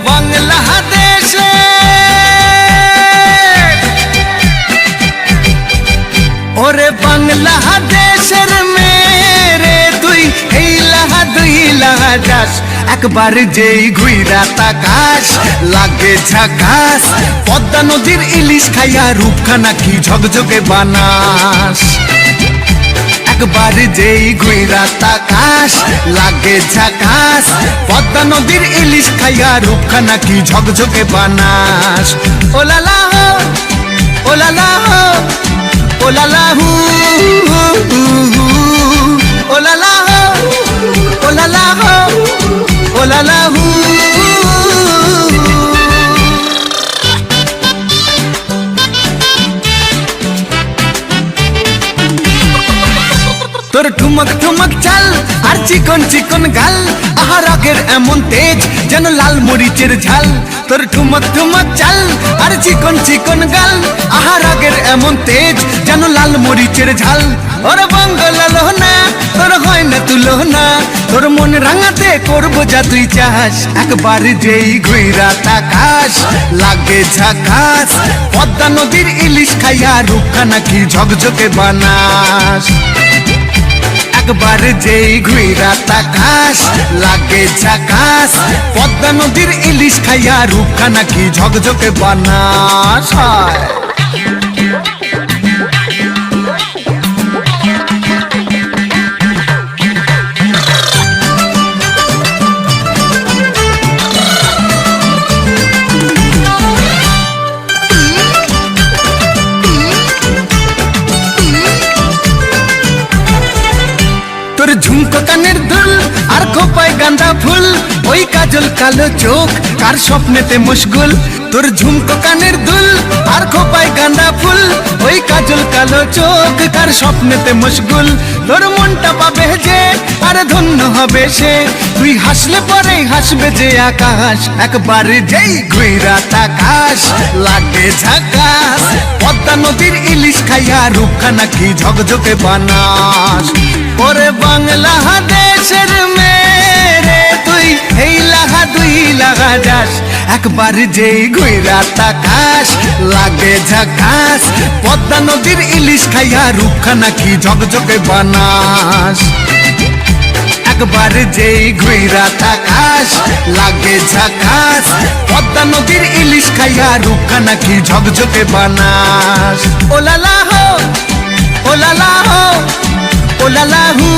বাংলাদেশে ওরে বাংলাদেশের মেরে তুই হেইলা দুইলা যাস একবার যেই ঘুইরা তাকাস লাগে ঝাকাস পদ্মা নদীর ইলিশ খাইয়া রূপখানা কি ঝকঝকে বানাস একবার যেই ঘুইরা তাকাস লাগে ঝাকাস পদ্মা নদীর ইলিশ খাইয়া রূপখানা কি ঝকঝকে বানাস ওলালা হো ওলালা হো ওলালা হু ওলালা হো ওলালা হো ওলালা হু তোর ঠুমক ঠুমক চাল আর চিকন চিকন গাল আহা রাগের এমন তেজ যেন লাল মরিচের ঝাল তোর ঠুমক ঠুমক চাল আর চিকন চিকন গাল আহা রাগের এমন তেজ যেন লাল মরিচের ঝাল ওর বঙ্গলালো না তোর হয় না তুলো না তোর মন রাঙাতে করবো যা তুই চাস একবার যেই ঘুইরা তাকাস লাগে ঝাকাস পদ্মা নদীর ইলিশ খাইয়া রূপখানা কি ঝকঝকে বানাস একবার যেই ঘুইরা তাকাস লাগে ঝাকাস পদ্মা নদীর ইলিশ খাইয়া রূপখানা কি ঝকঝকে বানাস তোর ঝুমকো কানের দুল আর খোপায় গাঁদা ফুল ওই কাজল কালো চোখ কার স্বপ্নেতে মশগুল তোর ঝুমকো কানের দুল আর খোপায় গাঁদা ফুল ওই কাজল কালো চোখ কার স্বপ্নেতে মশগুল তোর মনটা পাবে যে আর ধন্য হবে সে তুই হাসলে পরেই হাসবে যে আকাশ একবার যেই ঘুইরা তাকাস লাগে ঝাকাস পদ্মা নদীর ইলিশ খাইয়া রূপখানা কি ঝকঝকে বানাস ওরে বাংলাদেশের মেরে তুই এই লাগা দুই লাগা যাস একবার যেই ঘুইরা তাকাস লাগে ঝাকাস পদ্মা নদীর ইলিশ খাইয়া রূপখানা কি ঝকঝকে বানাস একবার যেই ঘুইরা তাকাস লাগে ঝাকাস পদ্মা নদীর ইলিশ খাইয়া রূপখানা কি ঝকঝকে বানাস ওলালা হো ওলালা হো ওলালা হু